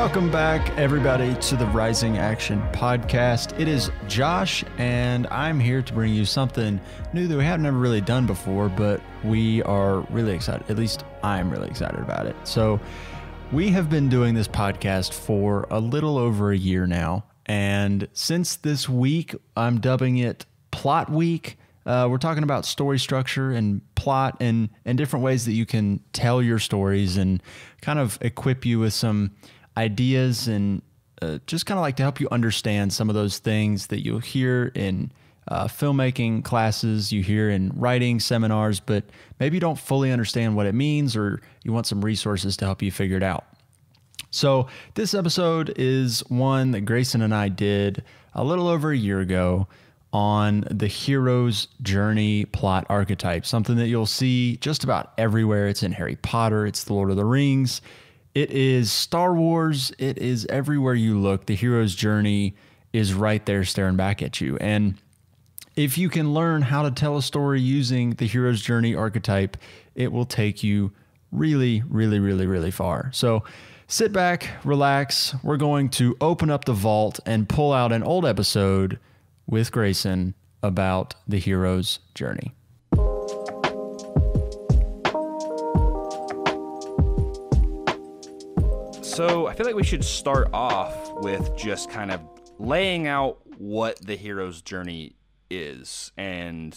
Welcome back, everybody, to the Rising Action Podcast. It is Josh, and I'm here to bring you something new that we have never really done before, but we are really excited. At least I'm really excited about it. So we have been doing this podcast for a little over a year now, and since this week, I'm dubbing it Plot Week. We're talking about story structure and plot and different ways that you can tell your stories and kind of equip you with some ideas and just kind of like to help you understand some of those things that you'll hear in filmmaking classes, you hear in writing seminars, but maybe you don't fully understand what it means, or you want some resources to help you figure it out. So this episode is one that Grayson and I did a little over a year ago on the hero's journey plot archetype, something that you'll see just about everywhere. It's in Harry Potter, it's the Lord of the Rings, it is Star Wars, it is everywhere you look. The hero's journey is right there staring back at you. And if you can learn how to tell a story using the hero's journey archetype, it will take you really, really, really, really far. So sit back, relax. We're going to open up the vault and pull out an old episode with Grayson about the hero's journey. So I feel like we should start off with just kind of laying out what the hero's journey is and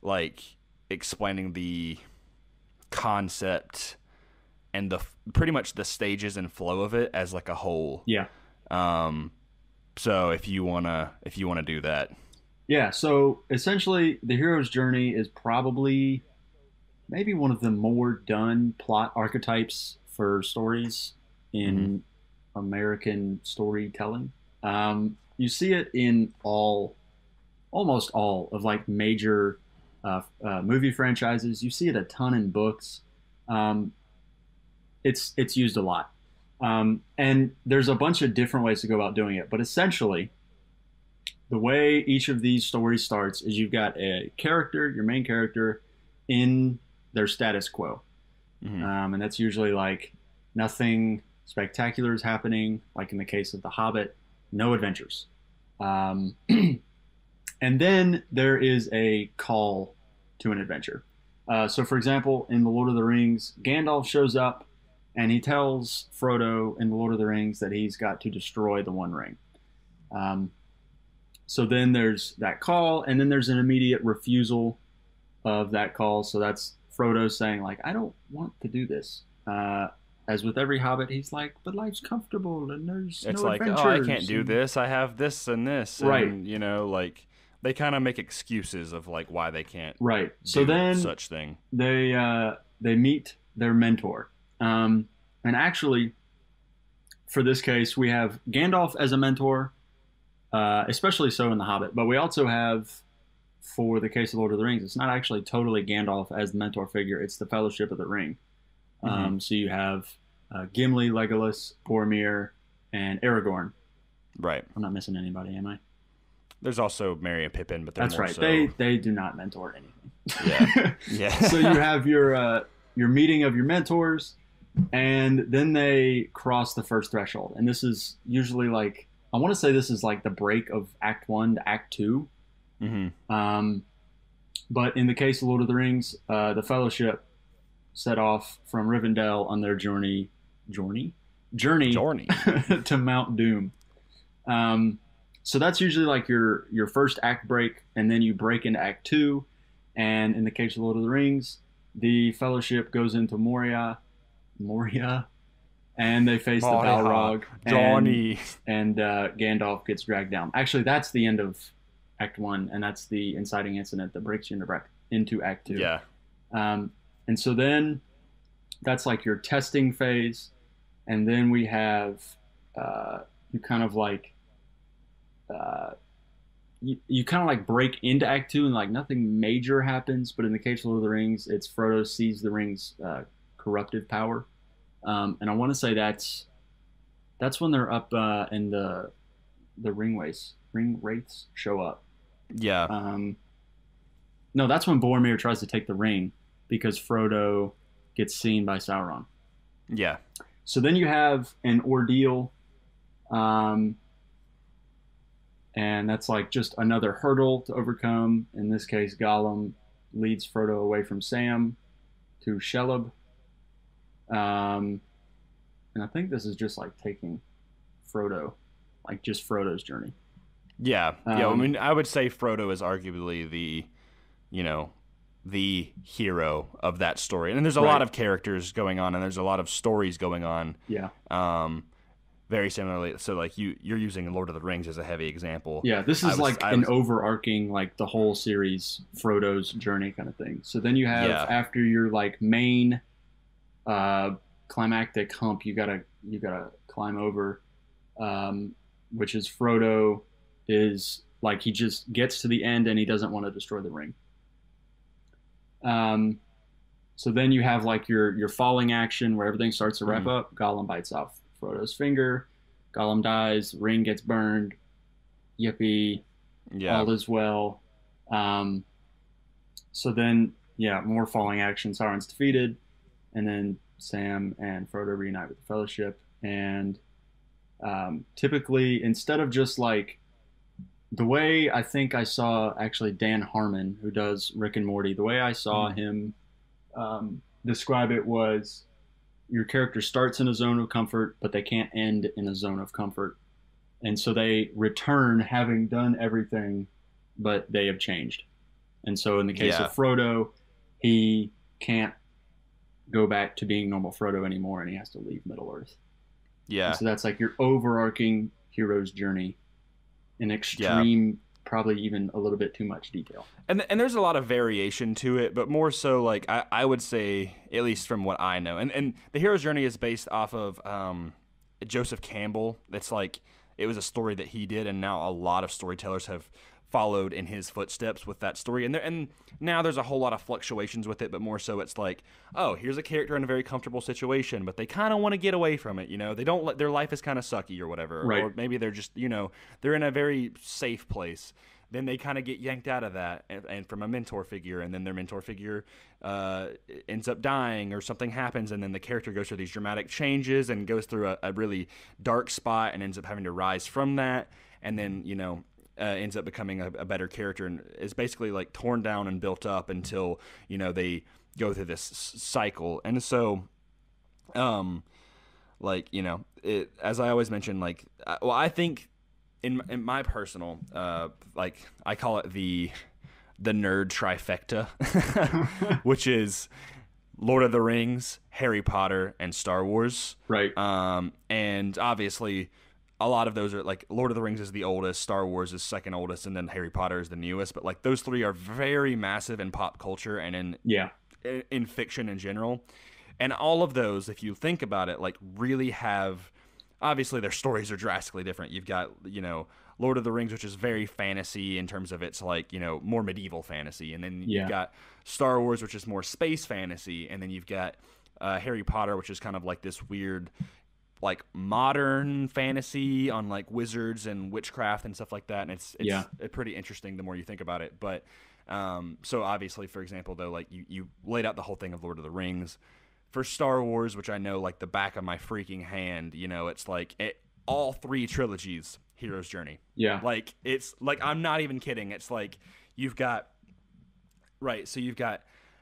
like explaining the concept and the pretty much the stages and flow of it as like a whole. Yeah. So if you wanna do that. Yeah. So essentially, the hero's journey is probably maybe one of the more done plot archetypes for stories in American storytelling. You see it in almost all of like major movie franchises. You see it a ton in books. It's used a lot. And there's a bunch of different ways to go about doing it. But essentially, the way each of these stories starts is you've got a character, your main character, in their status quo. And that's usually like nothing spectacular is happening, like in the case of The Hobbit, no adventures. And then there is a call to an adventure. So for example, in The Lord of the Rings, Gandalf shows up and he tells Frodo in The Lord of the Rings that he's got to destroy the One Ring. So then there's that call, and then there's an immediate refusal of that call. So that's Frodo saying like, I don't want to do this. As with every Hobbit, he's like, but life's comfortable and there's it's no like, adventures. oh, I can't do this. I have this and this. Right. And, you know, like they kind of make excuses of like why they can't right. So do then such thing. They meet their mentor. And actually, for this case, we have Gandalf as a mentor, especially so in The Hobbit. But we also have, for the case of Lord of the Rings, it's not actually totally Gandalf as the mentor figure. It's the Fellowship of the Ring. So you have Gimli, Legolas, Boromir, and Aragorn. Right. I'm not missing anybody, am I? There's also Merry and Pippin, but that's more right. So... They do not mentor anything. Yeah. Yeah. So you have your meeting of your mentors, and then they cross the first threshold. And this is usually like, I want to say this is like the break of Act 1 to Act 2. But in the case of Lord of the Rings, the Fellowship set off from Rivendell on their journey to Mount Doom. So that's usually like your first act break, and then you break into Act 2. And in the case of Lord of the Rings, the Fellowship goes into Moria, and they face the Balrog. And Gandalf gets dragged down. Actually, that's the end of Act 1, and that's the inciting incident that breaks you into Act 2. Yeah. And so then that's like your testing phase. And then we have, you kind of like break into Act 2 and like nothing major happens. But in the case of Lord of the Rings, it's Frodo sees the ring's corruptive power. And I want to say that's when they're up and the ring wraiths show up. Yeah. No, that's when Boromir tries to take the ring because Frodo gets seen by Sauron. Yeah. So then you have an ordeal, um, and that's like just another hurdle to overcome. In this case, Gollum leads Frodo away from Sam to Shelob. And I think this is just like taking Frodo, like just Frodo's journey. Yeah. I mean, I would say Frodo is arguably the, you know, the hero of that story. And there's a lot of characters going on, and there's a lot of stories going on. Yeah. Very similarly. So, like, you're using Lord of the Rings as a heavy example. Yeah, this is an overarching, like, the whole series, Frodo's journey kind of thing. So then you have, after your, like, main climactic hump you gotta climb over, which is Frodo is, like, he just gets to the end and he doesn't want to destroy the ring. So then you have like your falling action where everything starts to wrap up. Gollum bites off Frodo's finger. Gollum dies. Ring gets burned. Yippee. Yeah. All is well. So then, more falling action. Sauron's defeated. And then Sam and Frodo reunite with the Fellowship. And typically, instead of just like the way I think I saw actually Dan Harmon, who does Rick and Morty, the way I saw him describe it was your character starts in a zone of comfort, but they can't end in a zone of comfort. And so they return having done everything, but they have changed. And so in the case of Frodo, he can't go back to being normal Frodo anymore, and he has to leave Middle-earth. Yeah. And so that's like your overarching hero's journey in extreme, probably even a little bit too much detail. And there's a lot of variation to it, but more so like I would say, at least from what I know, and the hero's journey is based off of Joseph Campbell. That's like, it was a story that he did, and now a lot of storytellers have followed in his footsteps with that story. And now there's a whole lot of fluctuations with it, but more so it's like, oh, here's a character in a very comfortable situation, but they kind of want to get away from it. You know, they don't let their life is kind of sucky or whatever, right. Or maybe they're just, they're in a very safe place. Then they kind of get yanked out of that and from a mentor figure, and then their mentor figure ends up dying or something happens, and then the character goes through these dramatic changes and goes through a really dark spot and ends up having to rise from that, and then, ends up becoming a better character and is basically like torn down and built up until, they go through this cycle. And so, as I always mention, I think in my personal, I call it the nerd trifecta, which is Lord of the Rings, Harry Potter, and Star Wars. Right. And obviously, a lot of those are like Lord of the Rings is the oldest, Star Wars is second oldest, and then Harry Potter is the newest. But like those three are very massive in pop culture and in fiction in general. And all of those, if you think about it, like really have, obviously their stories are drastically different. You've got, Lord of the Rings, which is very fantasy in terms of its like, more medieval fantasy. And then you've got Star Wars, which is more space fantasy. And then you've got Harry Potter, which is kind of like this weird, like modern fantasy on like wizards and witchcraft and stuff like that. And it's pretty interesting the more you think about it. But so obviously, for example, though, like you laid out the whole thing of Lord of the Rings. For Star Wars, which I know like the back of my freaking hand, it's like all three trilogies, hero's journey. Yeah. Like it's like, I'm not even kidding. It's like you've got, so you've got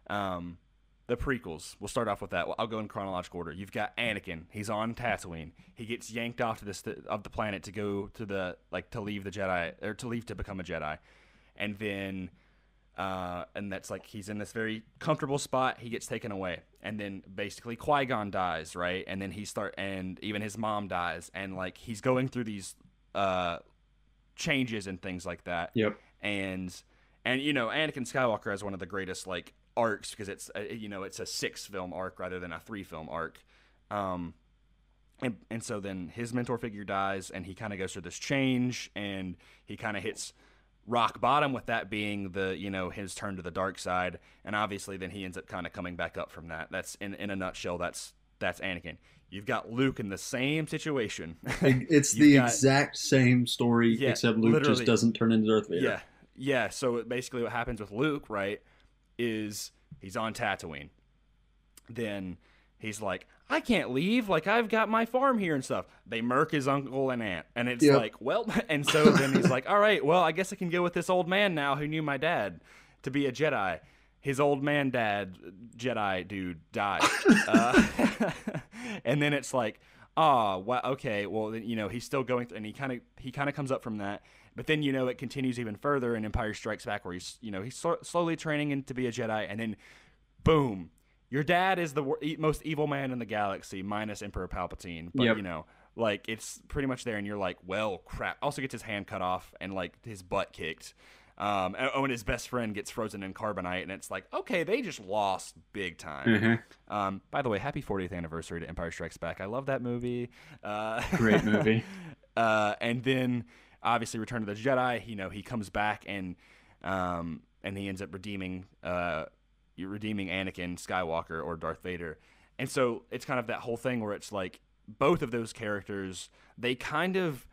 the prequels. We'll start off with that. I'll go in chronological order. You've got Anakin. He's on Tatooine. He gets yanked off to of the planet to go to to leave the Jedi, or to leave to become a Jedi. And then, and that's like, he's in this very comfortable spot. He gets taken away. And then basically Qui-Gon dies, right? And then and even his mom dies. And like, he's going through these changes and things like that. Yep. And Anakin Skywalker has one of the greatest like arcs, because it's it's a 6-film arc rather than a 3-film arc, and so then his mentor figure dies, and he kind of goes through this change, and he kind of hits rock bottom with that being the his turn to the dark side, and obviously then he ends up kind of coming back up from that. That's in a nutshell. That's Anakin. You've got Luke in the same situation. It's the exact same story, except Luke just doesn't turn into Darth Vader. Yeah. So basically, what happens with Luke, right, is he's on Tatooine. Then he's like, I can't leave. Like, I've got my farm here and stuff. They murk his uncle and aunt. And it's Yep. like, well, and so then he's like, all right, well, I guess I can go with this old man now who knew my dad to be a Jedi. His old man dad, Jedi dude, died. And then it's like, oh, well, okay, well, then, he's still going through, and he kind of comes up from that. But then, it continues even further in Empire Strikes Back, where he's slowly training to be a Jedi, and then, boom, your dad is the most evil man in the galaxy, minus Emperor Palpatine. But, Yep. like, it's pretty much there, and you're like, well, crap. Also gets his hand cut off and, like, his butt kicked. And his best friend gets frozen in carbonite, and it's like, okay, they just lost big time. Mm-hmm. By the way, happy 40th anniversary to Empire Strikes Back. I love that movie. Great movie. And then, obviously, Return of the Jedi. He comes back and he ends up redeeming Anakin Skywalker or Darth Vader. And so it's kind of that whole thing where it's like both of those characters, they kind of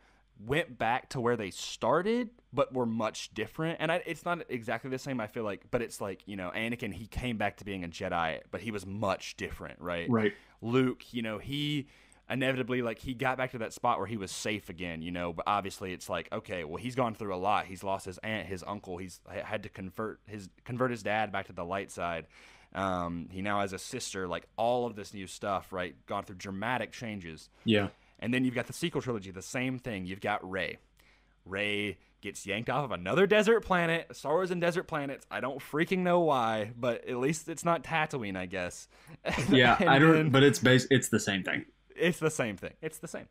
went back to where they started, but were much different. And it's not exactly the same, I feel like, but it's like, Anakin, he came back to being a Jedi, but he was much different, right? Right. Luke, he inevitably, like, he got back to that spot where he was safe again, but obviously it's like, okay, well, he's gone through a lot. He's lost his aunt, his uncle. He's had to convert his dad back to the light side. He now has a sister, like, all of this new stuff, right? Gone through dramatic changes. Yeah. And then you've got the sequel trilogy, the same thing. You've got Rey. Rey gets yanked off of another desert planet. Star Wars and desert planets. I don't freaking know why, but at least it's not Tatooine, I guess. Yeah, but it's the same thing. It's the same thing. It's the same.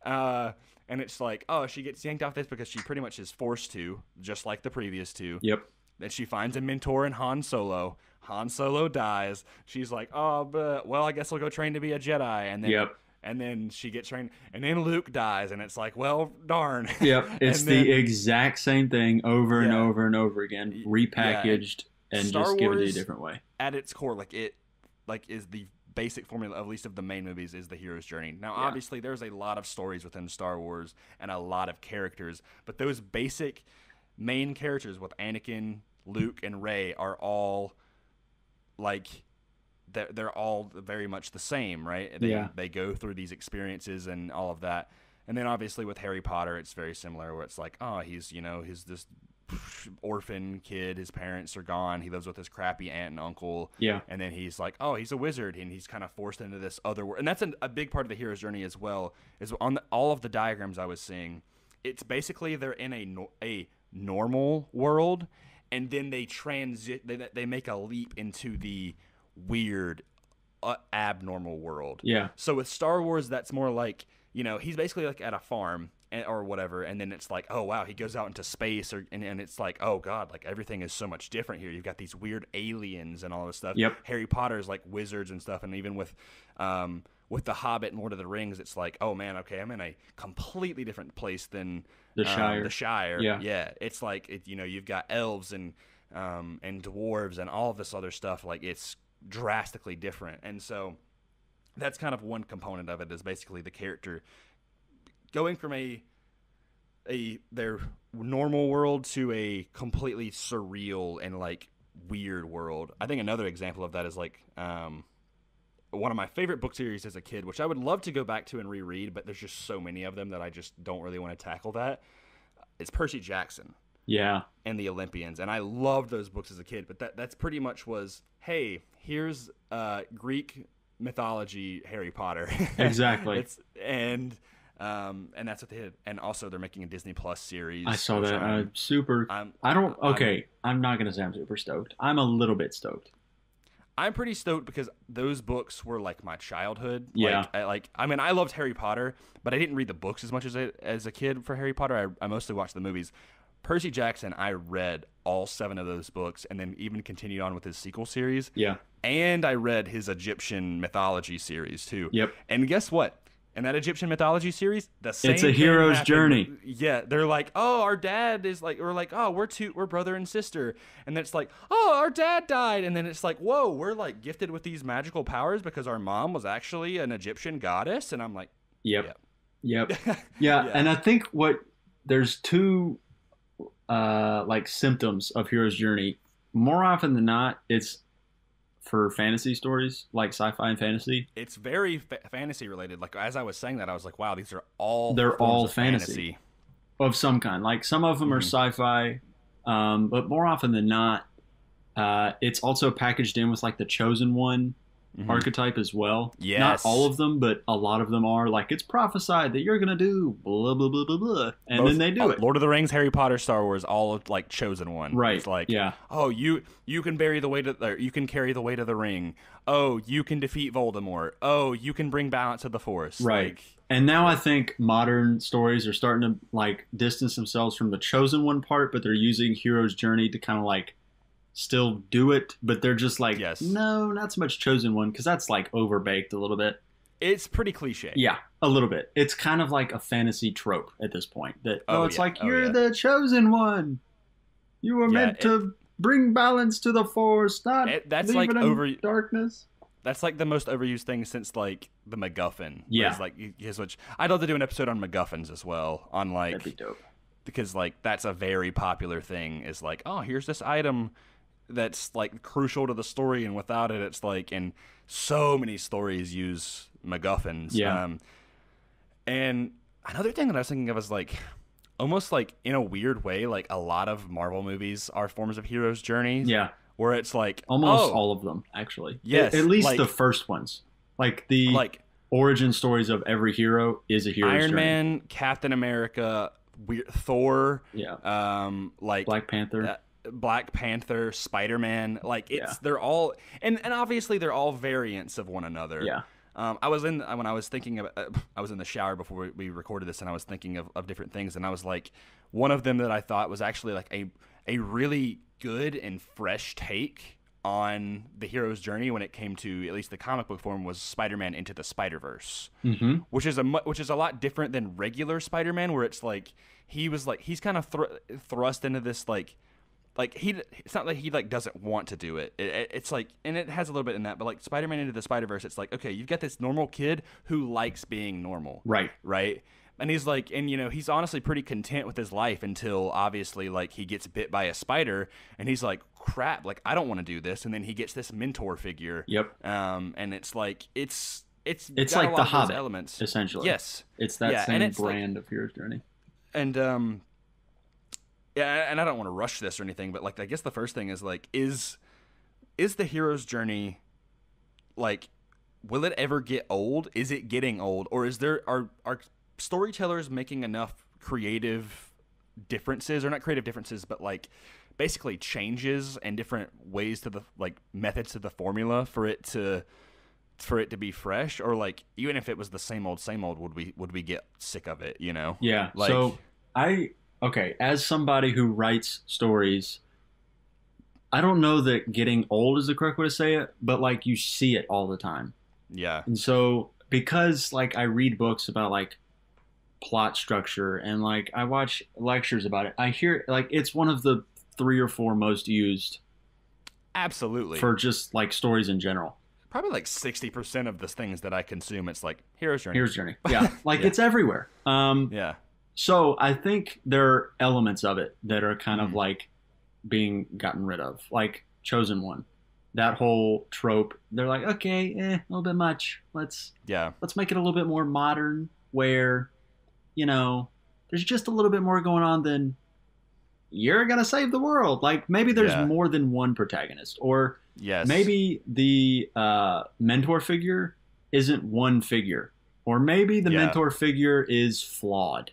And it's like, oh, she gets yanked off this because she pretty much is forced to, just like the previous two. Yep. Then she finds a mentor in Han Solo. Han Solo dies. She's like, oh, but, well, I guess I'll go train to be a Jedi. And then, Yep. And then she gets trained. And then Luke dies. And it's like, well, darn. Yep. It's the exact same thing over and over and over again, repackaged and Star just given Wars, a different way. At its core, is the basic formula, at least of the main movies, is the hero's journey. Now, obviously, there's a lot of stories within Star Wars and a lot of characters, but those basic main characters with Anakin, Luke, and Rey are all like they're all very much the same, right? They go through these experiences and all of that. And then obviously with Harry Potter, it's very similar, where it's like, oh, he's this orphan kid, his parents are gone, he lives with his crappy aunt and uncle, and then he's like, oh, he's a wizard, and he's kind of forced into this other world. And that's a big part of the hero's journey as well, is on all of the diagrams I was seeing, it's basically they're in a normal world, and then they they make a leap into the weird abnormal world. So with Star Wars, that's more like, he's basically like at a farm or whatever, and then it's like, oh wow, he goes out into space, and it's like, oh god, like everything is so much different here. You've got these weird aliens and all this stuff. Harry Potter's like wizards and stuff, and even with The Hobbit and Lord of the Rings, it's like, oh man, okay, I'm in a completely different place than the Shire. The Shire, it's like you've got elves and dwarves and all of this other stuff. Like, it's drastically different, and so that's kind of one component of it, is basically the character going from their normal world to a completely surreal and like weird world. I think another example of that is like one of my favorite book series as a kid, which I would love to go back to and reread, but there's just so many of them that I just don't really want to tackle that. It's Percy Jackson. And the Olympians. And I loved those books as a kid, but that's pretty much was, hey, here's Greek mythology Harry Potter. Exactly. And that's what they did. And also they're making a Disney Plus series. I saw that. I'm not going to say I'm super stoked. I'm a little bit stoked. I'm pretty stoked because those books were like my childhood. Yeah. I loved Harry Potter, but I didn't read the books as much as a kid for Harry Potter. I mostly watched the movies. Percy Jackson, I read all 7 of those books, and then even continued on with his sequel series. And I read his Egyptian mythology series too. And guess what? In that Egyptian mythology series, the same It's a hero's journey. Yeah, they're like, oh, our dad is like, we're like, oh, we're brother and sister, and then it's like, oh, our dad died, and then it's like, whoa, we're like gifted with these magical powers because our mom was actually an Egyptian goddess, and I'm like, Yep. And I think there's 2 like symptoms of hero's journey. More often than not, it's for fantasy stories, like sci-fi and fantasy. It's very fantasy related. Like as I was saying that, I was like, wow, these are all They're all fantasy of some kind. Like some of them are sci-fi, but more often than not, it's also packaged in with like the chosen one archetype as well. Yes. Not all of them, but a lot of them are. Like it's prophesied that you're gonna do blah blah blah blah blah, and then they do it. Lord of the Rings, Harry Potter, Star Wars, all like chosen one. Right. It's like, yeah. Oh, you can carry the weight of the ring. Oh, you can defeat Voldemort. Oh, you can bring balance to the Force. Right. Like, and now I think modern stories are starting to like distance themselves from the chosen one part, but they're using hero's journey to kind of like still do it, but they're just like, no, not so much chosen one, because that's like overbaked a little bit. It's pretty cliche. Yeah, a little bit. It's kind of like a fantasy trope at this point. That you're the chosen one. You were meant to bring balance to the Force, not that's leave like it in darkness. That's like the most overused thing since like the MacGuffin. Yeah, like which I'd love to do an episode on MacGuffins as well. On like, that'd be dope. Because like that's a very popular thing. Is like, oh, here's this item that's like crucial to the story, and without it, it's like, and so many stories use MacGuffins. Yeah. And another thing that I was thinking of is like, almost like in a weird way, like a lot of Marvel movies are forms of hero's journeys. Yeah. Where it's like almost all of them, actually. Yes. At least the first ones. Like the origin stories of every hero is a hero's journey. Iron Man, Captain America, Thor. Yeah. Like Black Panther, Spider-Man, like they're all, and obviously they're all variants of one another. Yeah. I was in the shower before we recorded this, and I was thinking of different things, and I was like, one of them that I thought was actually like a really good and fresh take on the hero's journey when it came to at least the comic book form was Spider-Man Into the Spider-Verse, which is a lot different than regular Spider-Man, where it's like he's kind of thrust into this like it's not like he like doesn't want to do it. It's like, and it has a little bit in that, but like Spider-Man Into the Spider-Verse, it's like, okay, you've got this normal kid who likes being normal, right? And he's like, and he's honestly pretty content with his life until obviously like he gets bit by a spider, and he's like, crap, like I don't want to do this, and then he gets this mentor figure. Yep. And it's like it's like the Hobbit elements, essentially. Yes, it's that same brand of hero's journey. And yeah, and I don't want to rush this or anything, but like I guess the first thing is like, is the hero's journey like, will it ever get old? Is it getting old, or are storytellers making enough creative differences, or not creative differences, but like basically changes and different ways to the like methods to the formula for it to be fresh? Or like, even if it was the same old, would we get sick of it? Yeah. Like, so okay, as somebody who writes stories, I don't know that getting old is the correct way to say it, but like you see it all the time. Yeah. And so because like I read books about like plot structure, and like I watch lectures about it, I hear like it's one of the 3 or 4 most used. Absolutely. For just like stories in general. Probably like 60% of the things that I consume, it's like hero's journey. Hero's journey. Yeah. Like it's everywhere. Yeah. So I think there are elements of it that are kind of like being gotten rid of, like chosen one. That whole trope, they're like, okay, a little bit much. Let's make it a little bit more modern, where, there's just a little bit more going on than you're gonna save the world. Like maybe there's more than one protagonist, or maybe the mentor figure isn't one figure, or maybe the mentor figure is flawed.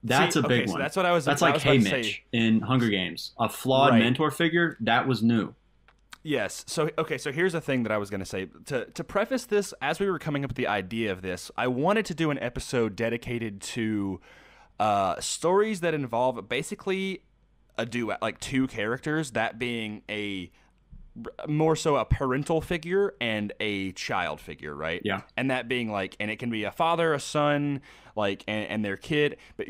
That's a big one. So that's what I was. That's like Haymitch in Hunger Games, a flawed mentor figure. That was new. Yes. So here's the thing that I was going to say. To preface this, as we were coming up with the idea of this, I wanted to do an episode dedicated to stories that involve basically a duet, like 2 characters, that being more so a parental figure and a child figure, right? Yeah. And that being like, and it can be a father, a son, like, and their kid. But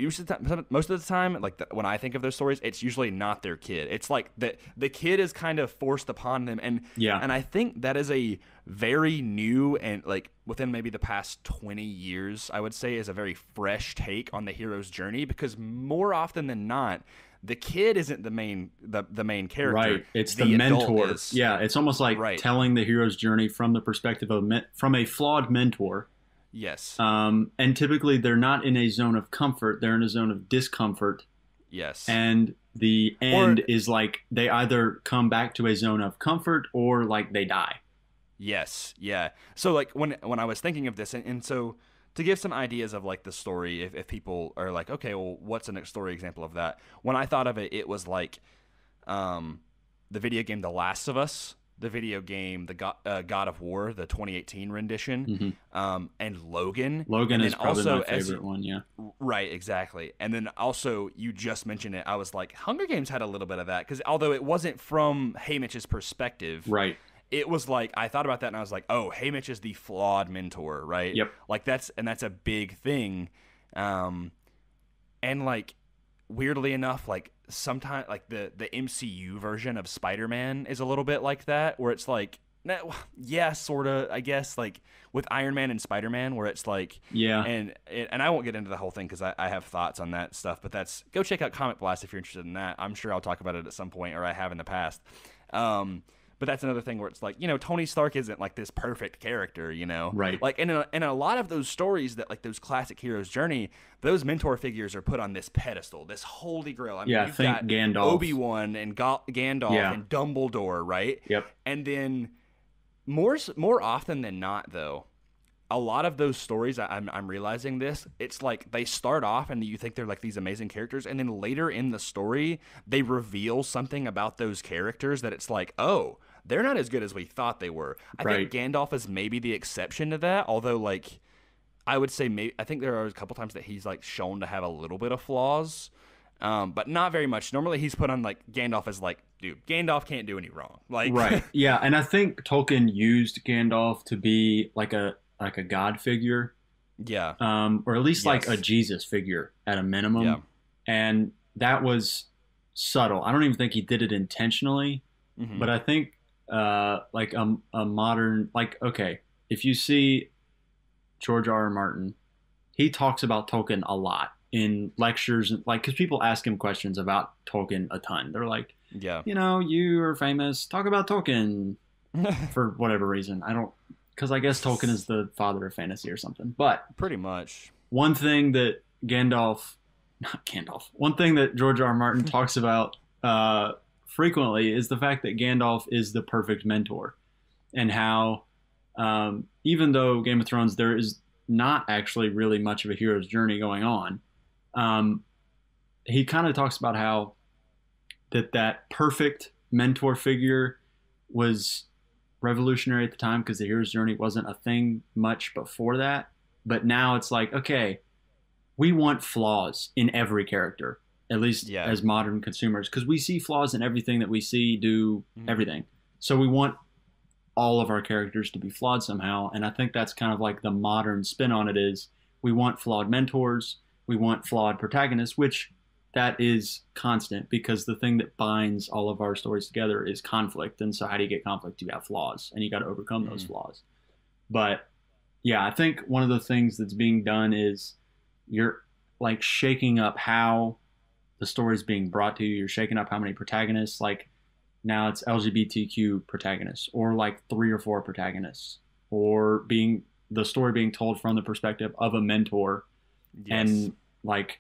most of the time, like when I think of those stories, it's usually not their kid. It's like the kid is kind of forced upon them, and and I think that is a very new, and like within maybe the past 20 years, I would say, is a very fresh take on the hero's journey, because more often than not, the kid isn't the main character. Right. It's the adult mentor. is. Yeah. It's almost like telling the hero's journey from the perspective of from a flawed mentor. Yes. And typically they're not in a zone of comfort. They're in a zone of discomfort. Yes. And the end is like they either come back to a zone of comfort or like they die. Yes. Yeah. So like when I was thinking of this, and so to give some ideas of like the story, if people are like, okay, well, what's a story example of that? When I thought of it, it was like the video game The Last of Us, the video game The God of War, the 2018 rendition, and Logan. Logan is probably my favorite one, yeah. Right, exactly. And then also, you just mentioned it, I was like, Hunger Games had a little bit of that, because although it wasn't from Haymitch's perspective, right, it was like, I thought about that and I was like, oh, Haymitch is the flawed mentor, right? Yep. Like that's a big thing. And like, weirdly enough, like sometimes like the MCU version of Spider-Man is a little bit like that, where it's like, yeah, sort of, I guess, like with Iron Man and Spider-Man, where it's like, yeah, and I won't get into the whole thing because I have thoughts on that stuff, but go check out Comic Blast if you're interested in that. I'm sure I'll talk about it at some point, or I have in the past. But that's another thing where it's like, Tony Stark isn't like this perfect character, Right. Like in a lot of those stories that like those classic heroes' journey, those mentor figures are put on this pedestal, this holy grail. I mean, you've got Gandalf, Obi-Wan, and Gandalf, and Dumbledore, right? Yep. And then more often than not, though, a lot of those stories, I'm realizing this, it's like they start off and you think they're like these amazing characters, and then later in the story, they reveal something about those characters that it's like, oh, they're not as good as we thought they were. I think Gandalf is maybe the exception to that, although like I would say I think there are a couple times that he's like shown to have a little bit of flaws, but not very much. Normally he's put on like Gandalf as like, dude, Gandalf can't do any wrong. Like right, yeah, and I think Tolkien used Gandalf to be like a god figure, yeah, or at least like a Jesus figure at a minimum, yeah. And that was subtle. I don't even think he did it intentionally, but I think like a modern, like, okay, if you see George R.R. Martin, he talks about Tolkien a lot in lectures, like, because people ask him questions about Tolkien a ton. They're like, yeah, you are famous, talk about Tolkien for whatever reason. Because I guess Tolkien is the father of fantasy or something. But pretty much. One thing that one thing that George R. R. Martin talks about frequently is the fact that Gandalf is the perfect mentor, and how even though Game of Thrones, there is not actually really much of a hero's journey going on, he kind of talks about how that perfect mentor figure was revolutionary at the time because the hero's journey wasn't a thing much before that. But now it's like, okay, we want flaws in every character, at least as modern consumers, because we see flaws in everything that we see do everything. So we want all of our characters to be flawed somehow. And I think that's kind of like the modern spin on it is we want flawed mentors, we want flawed protagonists, which that is constant because the thing that binds all of our stories together is conflict. And so how do you get conflict? You have flaws and you got to overcome those flaws. But yeah, I think one of the things that's being done is you're like shaking up how the story is being brought to you. You're shaking up how many protagonists, like now it's LGBTQ protagonists or like 3 or 4 protagonists, or the story being told from the perspective of a mentor. And like,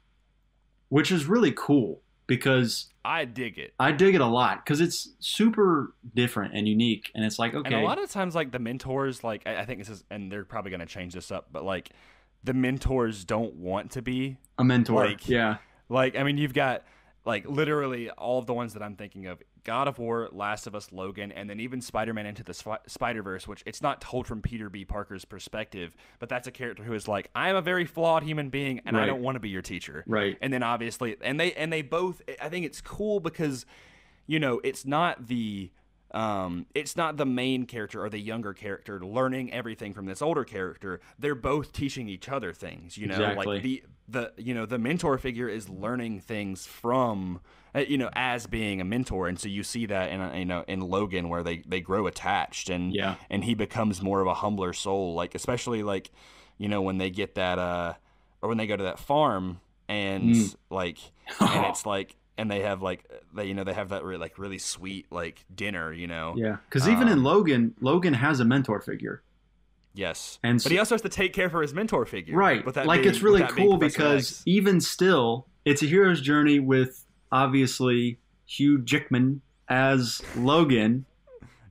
which is really cool because I dig it. I dig it a lot because it's super different and unique. And it's like, okay. And a lot of times, like the mentors, like I think this is, and they're probably going to change this up, but like the mentors don't want to be a mentor. Like, yeah. Like, I mean, you've got like literally all of the ones that I'm thinking of: God of War, Last of Us, Logan, and then even Spider-Man Into the Spider-Verse, which it's not told from Peter B. Parker's perspective, but that's a character who is like, I am a very flawed human being, and I don't want to be your teacher. Right. And then obviously, and they both, I think it's cool because, it's not the main character or the younger character learning everything from this older character. They're both teaching each other things, Exactly. Like the mentor figure is learning things from, as being a mentor. And so you see that in Logan where they grow attached and he becomes more of a humbler soul, like, especially like, when they get that, or when they go to that farm and and it's like, and they have like they have that really sweet like dinner, Yeah, because even in Logan has a mentor figure. Yes, and but he also has to take care for his mentor figure, right? It's really cool because even still, it's a hero's journey with obviously Hugh Jackman as Logan,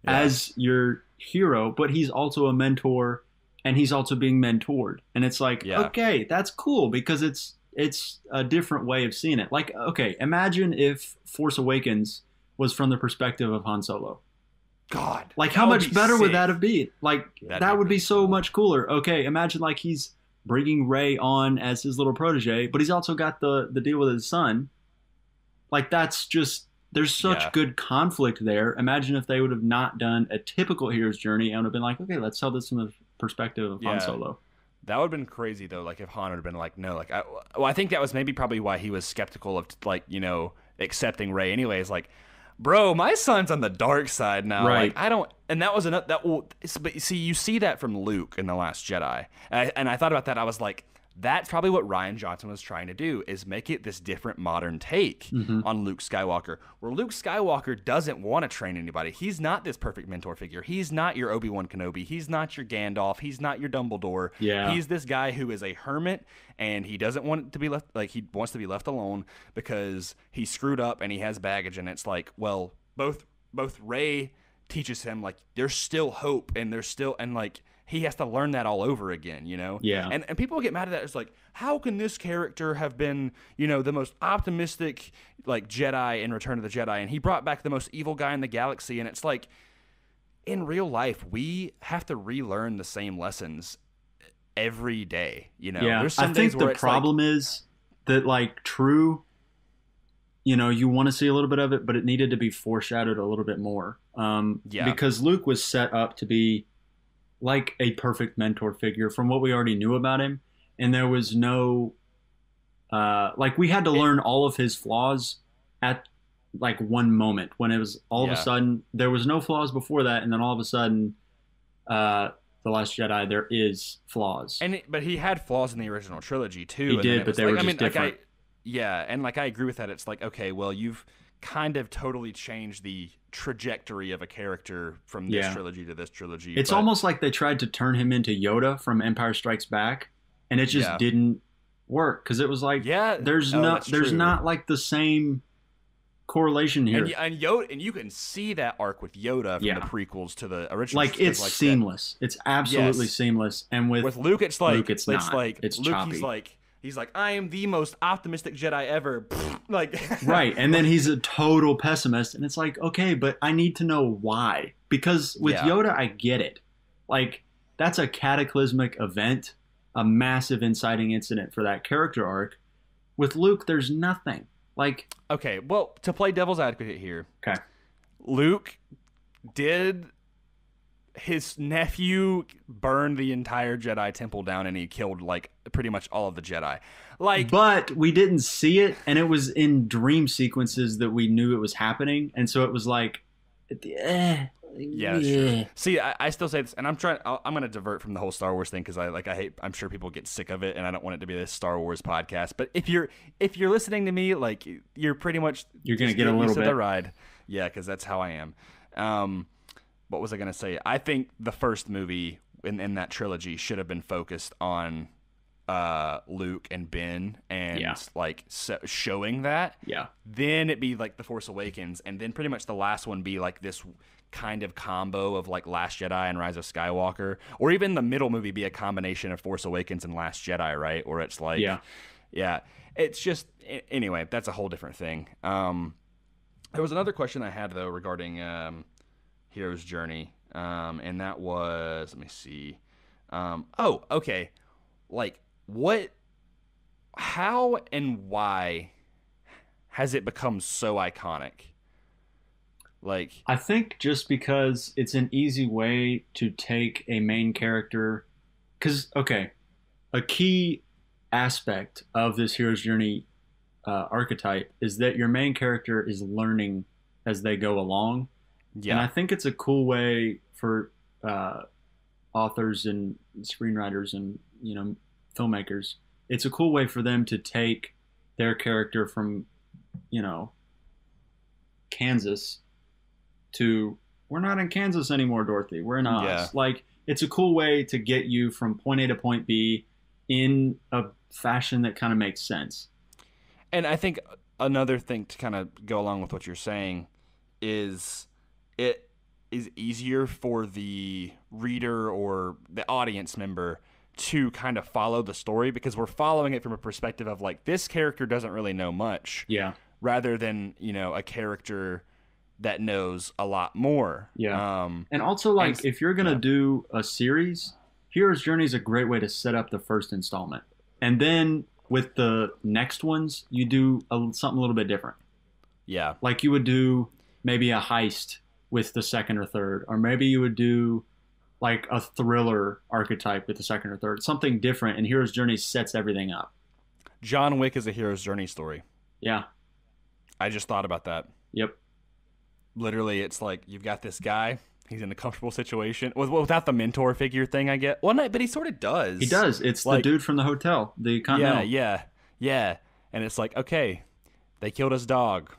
as your hero, but he's also a mentor, and he's also being mentored, and it's like, okay, that's cool because it's a different way of seeing it. Like, okay, imagine if Force Awakens was from the perspective of Han Solo. God, like how much better would that have been? Like that would be so much cooler. Okay, imagine like he's bringing Rey on as his little protege, but he's also got the deal with his son. Like that's just, there's such good conflict there. Imagine if they would have not done a typical hero's journey and would have been like, okay, let's tell this from the perspective of Han Solo. That would have been crazy though. Like if Han would have been like, no, like I think that was probably why he was skeptical of like accepting Rey. Anyways, like, bro, my son's on the dark side now. Right. Like I don't, and that was but you see, you see that from Luke in The Last Jedi, and I thought about that. I was like, that's probably what Rian Johnson was trying to do, is make it this different modern take on Luke Skywalker, where Luke Skywalker doesn't want to train anybody. He's not this perfect mentor figure. He's not your Obi-Wan Kenobi. He's not your Gandalf. He's not your Dumbledore. Yeah. He's this guy who is a hermit, and he doesn't want to be left, like he wants to be left alone because he screwed up and he has baggage. And it's like, well, both Rey teaches him like there's still hope, and there's still, and like he has to learn that all over again, Yeah. And people get mad at that. It's like, how can this character have been, the most optimistic like Jedi in Return of the Jedi, and he brought back the most evil guy in the galaxy? And it's like, in real life, we have to relearn the same lessons every day. Yeah. There's some I think days where the problem is that like true, you want to see a little bit of it, but it needed to be foreshadowed a little bit more. Because Luke was set up to be like a perfect mentor figure from what we already knew about him. And there was no, we had to learn all of his flaws at like one moment when it was all of a sudden, there was no flaws before that. And then all of a sudden, The Last Jedi, there is flaws. But he had flaws in the original trilogy too. He did, but they were just different. And like I agree with that. It's like, okay, well, you've kind of totally changed the trajectory of a character from this trilogy to this trilogy. It's almost like they tried to turn him into Yoda from Empire Strikes Back, and it just didn't work because it was like, there's not like the same correlation here. And Yoda, and you can see that arc with Yoda from the prequels to the original. Like it's like seamless. It's absolutely seamless. And with Luke, it's like it's not. It's choppy. He's like, I am the most optimistic Jedi ever. Like, right. And then he's a total pessimist. And it's like, okay, but I need to know why. Because with Yoda, I get it. Like, that's a cataclysmic event, a massive inciting incident for that character arc. With Luke, there's nothing. Like, okay, well, to play devil's advocate here. Okay. Luke did his nephew burn the entire Jedi temple down, and he killed like pretty much all of the Jedi. Like, but we didn't see it, and it was in dream sequences that we knew it was happening, and so it was like, that's true. See, I still say this, and I'm going to divert from the whole Star Wars thing because I'm sure people get sick of it, and I don't want it to be this Star Wars podcast. But if you're listening to me, like you're pretty much going to get a little bit of the ride, because that's how I am. What was I going to say? I think the first movie in that trilogy should have been focused on Luke and Ben and showing that. Yeah. Then it'd be like The Force Awakens, and then pretty much the last one be like this kind of combo of like Last Jedi and Rise of Skywalker, or even the middle movie be a combination of Force Awakens and Last Jedi, right? Or it's like, it's just, anyway, that's a whole different thing. There was another question I had though regarding Hero's Journey, and that was, let me see. Okay. Like, how and why has it become so iconic? Like, I think just because it's an easy way to take a main character, because, okay, a key aspect of this Hero's Journey archetype is that your main character is learning as they go along. Yeah. And I think it's a cool way for authors and screenwriters and, filmmakers. It's a cool way for them to take their character from, Kansas to we're not in Kansas anymore, Dorothy. We're in Oz. Yeah. Like, it's a cool way to get you from point A to point B in a fashion that kind of makes sense. And I think another thing to kind of go along with what you're saying is it is easier for the reader or the audience member to kind of follow the story because we're following it from a perspective of like, this character doesn't really know much. Yeah. Rather than, a character that knows a lot more. Yeah. And also, like, if you're going to do a series, Hero's Journey is a great way to set up the first installment. And then with the next ones, you do something a little bit different. Yeah. Like you would do maybe a heist with the second or third, or maybe you would do like a thriller archetype with the second or third, something different. And Hero's Journey sets everything up. John Wick is a Hero's Journey story. Yeah. I just thought about that. Yep. Literally, it's like you've got this guy. He's in a comfortable situation without the mentor figure thing. I get but he sort of does. He does. It's like, the dude from the hotel, the Continental. Yeah. And it's like, okay, they killed his dog.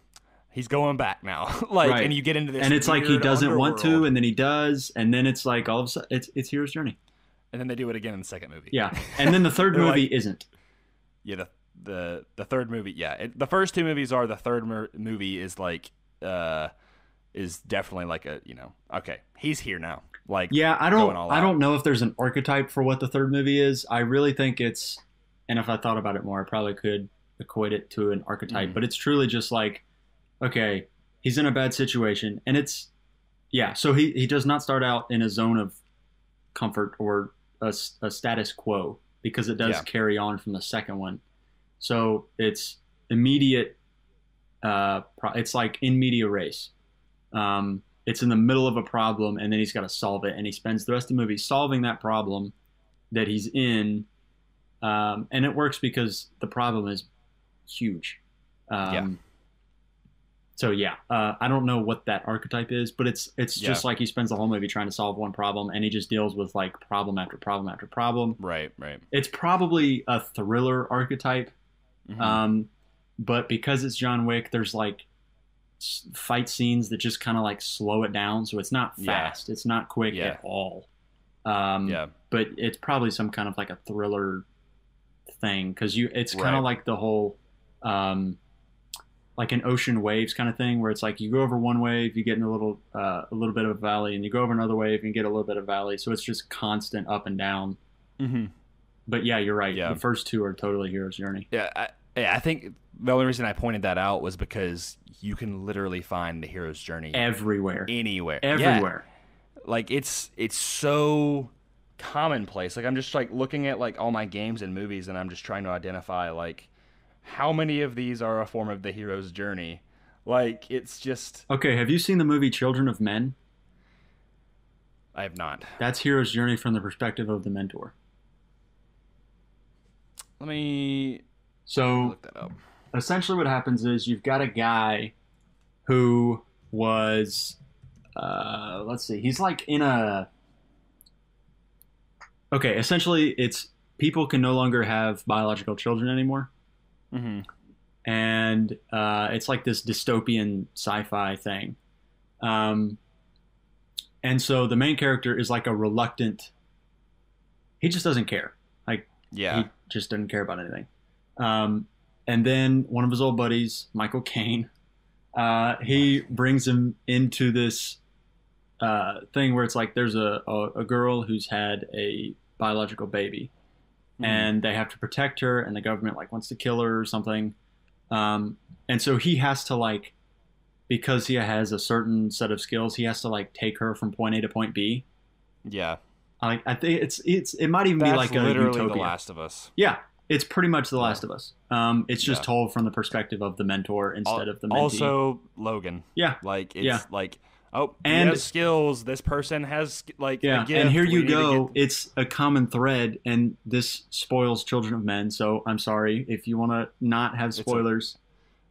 He's going back now. Right. And you get into this, and it's like he doesn't want to, underworld. and then he does, and then it's like all of a sudden it's Hero's Journey. And then they do it again in the second movie. Yeah, and then the third movie isn't. Yeah, the third movie. Yeah, the first two movies are. The third movie is like is definitely like a okay, he's here now. Like I don't know if there's an archetype for what the third movie is. I really think it's, and if I thought about it more, I probably could equate it to an archetype. But it's truly just like, okay, he's in a bad situation, and it's so he does not start out in a zone of comfort or a status quo, because it does carry on from the second one. So it's immediate. It's like in media res. It's in the middle of a problem, and then he's got to solve it, and he spends the rest of the movie solving that problem that he's in, and it works because the problem is huge. So I don't know what that archetype is, but it's just like he spends the whole movie trying to solve one problem, and he just deals with like problem after problem after problem. Right. It's probably a thriller archetype, but because it's John Wick, there's like fight scenes that just kind of like slow it down, so it's not fast, it's not quick at all. But it's probably some kind of like a thriller thing, because it's kind of like the whole like an ocean waves kind of thing, where it's like you go over one wave, you get in a little bit of a valley, and you go over another wave and you get a little bit of valley, so it's just constant up and down. But you're right, the first two are totally Hero's Journey. I think the only reason I pointed that out was because you can literally find the Hero's Journey everywhere, everywhere. Like it's so commonplace. Like I'm just like looking at like all my games and movies, and I'm just trying to identify like how many of these are a form of the hero's journey. Like it's just okay. Have you seen the movie Children of Men? I have not. That's Hero's Journey from the perspective of the mentor. Let me look that up. Essentially what happens is you've got a guy who was, let's see, he's like in a, okay, essentially it's people can no longer have biological children anymore. And it's like this dystopian sci-fi thing. And so the main character is like a reluctant, he just doesn't care. Like, he just doesn't care about anything. And then one of his old buddies, Michael Caine, he brings him into this thing where it's like there's a girl who's had a biological baby, and they have to protect her, and the government like wants to kill her or something. And so he has to like, because he has a certain set of skills, he has to like take her from point A to point B. Yeah. I think it might even be like a literally utopia. The Last of Us. Yeah. It's pretty much The Last of Us. It's just told from the perspective of the mentor instead of the mentee. Also, Logan. Yeah. Like, it's like, oh, and he has skills. This person has, like, a gift. And here you go. It's a common thread, and this spoils Children of Men, so I'm sorry. If you want to not have spoilers,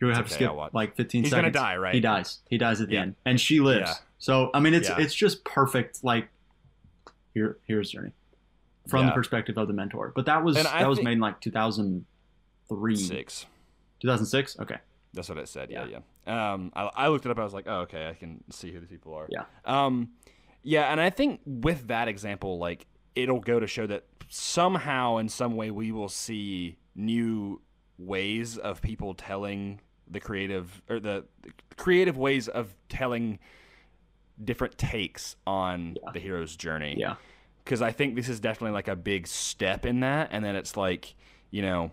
you're going to have to skip, like, 15 seconds. He's going to die, right? He dies. He dies at the end. And she lives. So, I mean, it's just perfect, like, here's Journey. From the perspective of the mentor. But that was made in like 2003. 2006. 2006? Okay. That's what it said. Yeah. Yeah. I looked it up. I was like, oh, okay, I can see who these people are. Yeah. Yeah, and I think with that example, like, it'll go to show that somehow, in some way, we will see new ways of people telling the creative ways of telling different takes on the hero's journey. Yeah. Because I think this is definitely like a big step in that, and then it's like, you know,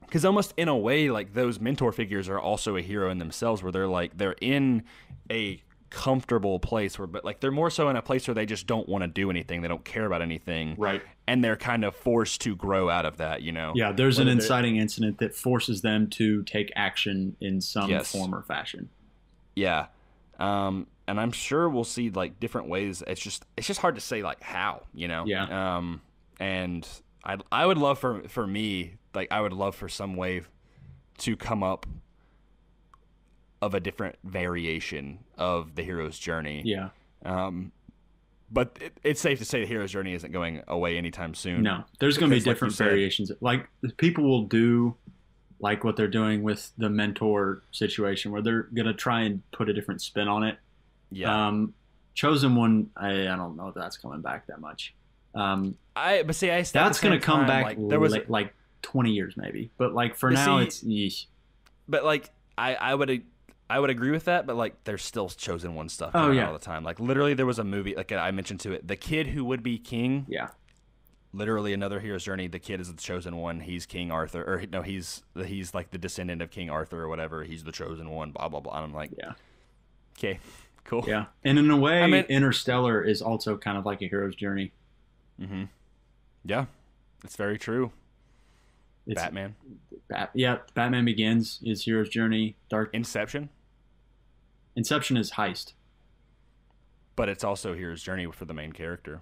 because almost in a way, like, those mentor figures are also a hero in themselves, where they're in a comfortable place but like they're more so in a place where they just don't want to do anything, they don't care about anything, right? And they're kind of forced to grow out of that, you know. Yeah, there's an inciting incident that forces them to take action in some form or fashion. Yeah. And I'm sure we'll see like different ways. It's just hard to say like how, you know. Yeah. And I would love for me, like, I would love for some way to come up of a different variation of the hero's journey. Yeah. But it's safe to say the hero's journey isn't going away anytime soon. No, there's going to be different variations. Like, people will do like what they're doing with the mentor situation, where they're going to try and put a different spin on it. Yeah. Chosen One, I don't know if that's coming back that much. That's going to come back like, there was like 20 years maybe. But like for now, it's yeesh. But like I would agree with that, but like there's still Chosen One stuff all the time. Like, literally, there was a movie, like I mentioned to it, The Kid Who Would Be King. Yeah. Literally another hero's journey. The kid is the chosen one. He's King Arthur, or no, he's like the descendant of King Arthur or whatever. He's the chosen one. Blah blah blah. And I'm like, yeah, okay, cool. Yeah, and in a way, Interstellar is also kind of like a hero's journey. Mm-hmm. Yeah, it's very true. Batman. Batman Begins is hero's journey. Inception is heist, but it's also hero's journey for the main character.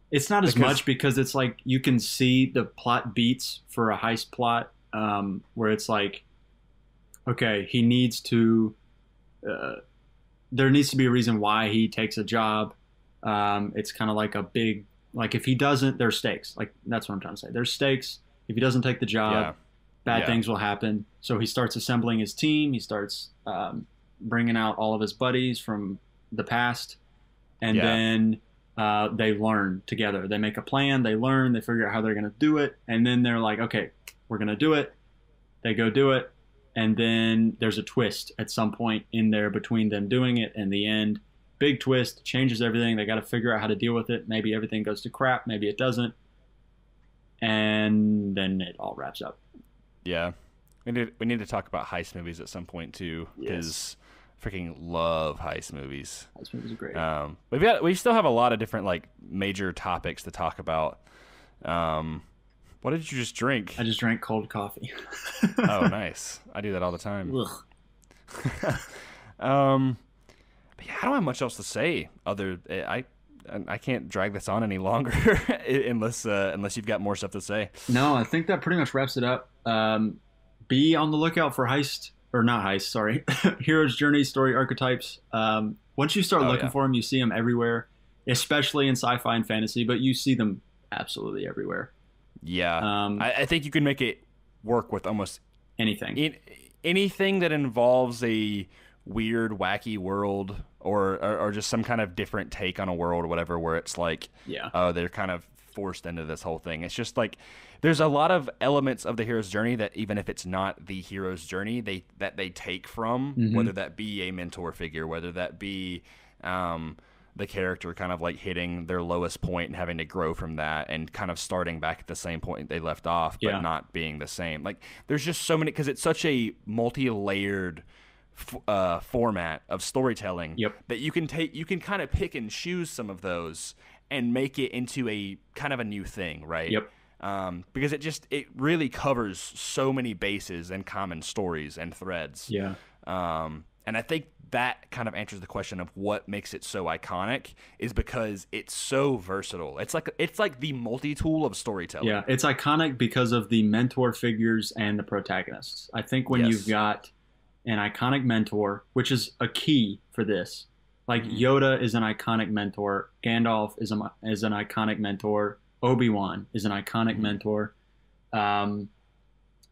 It's not as much because it's like you can see the plot beats for a heist plot, where it's like, okay, he needs to. There needs to be a reason why he takes a job. It's kind of like a big, like, if he doesn't, there's stakes. Like, that's what I'm trying to say. There's stakes. If he doesn't take the job, bad things will happen. So he starts assembling his team. He starts bringing out all of his buddies from the past, and then they learn together. They make a plan. They learn. They figure out how they're going to do it, and then they're like, okay, we're going to do it. They go do it, and then there's a twist at some point in there between them doing it and the end. Big twist, changes everything. They got to figure out how to deal with it. Maybe everything goes to crap. Maybe it doesn't. And then it all wraps up. Yeah. We need to talk about heist movies at some point too, because freaking love heist movies. Heist movies are great. We still have a lot of different like major topics to talk about. What did you just drink? I just drank cold coffee. Oh, nice. I do that all the time. Ugh. But yeah, I don't have much else to say. I can't drag this on any longer unless you've got more stuff to say. No, I think that pretty much wraps it up. Be on the lookout for hero's journey story archetypes. Once you start looking for them, you see them everywhere, especially in sci-fi and fantasy, but you see them absolutely everywhere. Yeah. I think you can make it work with almost anything. Anything that involves a weird, wacky world or just some kind of different take on a world or whatever, where it's like, they're kind of forced into this whole thing. It's just like there's a lot of elements of the hero's journey that, even if it's not the hero's journey, they take from, whether that be a mentor figure, whether that be the character kind of like hitting their lowest point and having to grow from that and kind of starting back at the same point they left off, but not being the same. Like, there's just so many, because it's such a multi-layered format of storytelling that you can kind of pick and choose some of those and make it into a kind of a new thing, right? Because it really covers so many bases and common stories and threads. And I think that kind of answers the question of what makes it so iconic, is because it's so versatile. It's like the multi-tool of storytelling. Yeah, it's iconic because of the mentor figures and the protagonists. I think when you've got an iconic mentor, which is a key for this, like Yoda is an iconic mentor, Gandalf is an iconic mentor, Obi-Wan is an iconic mentor.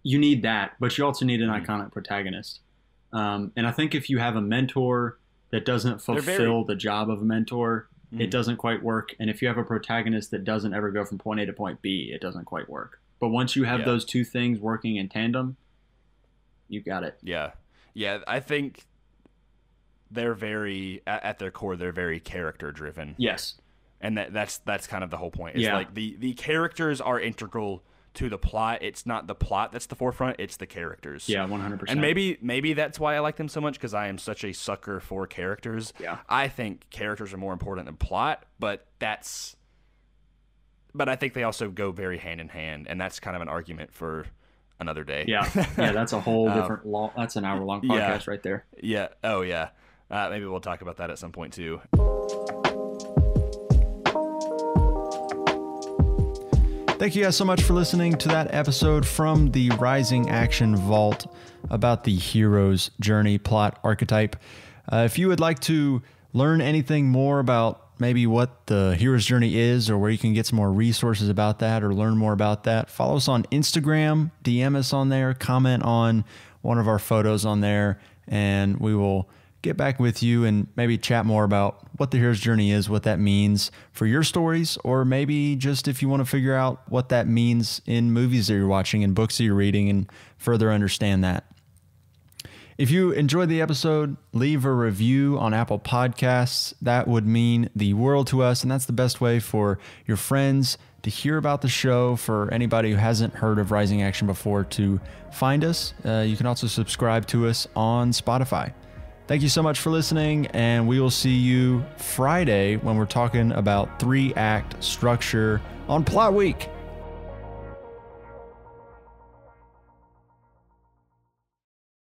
you need that, but you also need an iconic protagonist. And I think if you have a mentor that doesn't fulfill the job of a mentor, it doesn't quite work. And if you have a protagonist that doesn't ever go from point A to point B, it doesn't quite work. But once you have those two things working in tandem, you got it. Yeah. Yeah, I think they're very, at their core, they're very character driven. Yes. And that's kind of the whole point. It's like the characters are integral to the plot. It's not the plot that's the forefront, it's the characters. Yeah, 100%. And maybe that's why I like them so much, because I am such a sucker for characters. Yeah. I think characters are more important than plot, but I think they also go very hand in hand, and that's kind of an argument for another day. Yeah. Yeah, that's a whole different that's an hour-long podcast right there. Yeah. Oh, yeah. Maybe we'll talk about that at some point too. Thank you guys so much for listening to that episode from the Rising Action Vault about the hero's journey plot archetype. If you would like to learn anything more about maybe what the hero's journey is, or where you can get some more resources about that or learn more about that, follow us on Instagram, DM us on there, comment on one of our photos on there, and we will get back with you and maybe chat more about what the hero's journey is, what that means for your stories, or maybe just if you want to figure out what that means in movies that you're watching and books that you're reading and further understand that. If you enjoyed the episode, leave a review on Apple Podcasts. That would mean the world to us, and that's the best way for your friends to hear about the show, for anybody who hasn't heard of Rising Action before to find us. You can also subscribe to us on Spotify. Thank you so much for listening, and we will see you Friday when we're talking about 3-act structure on Plot Week.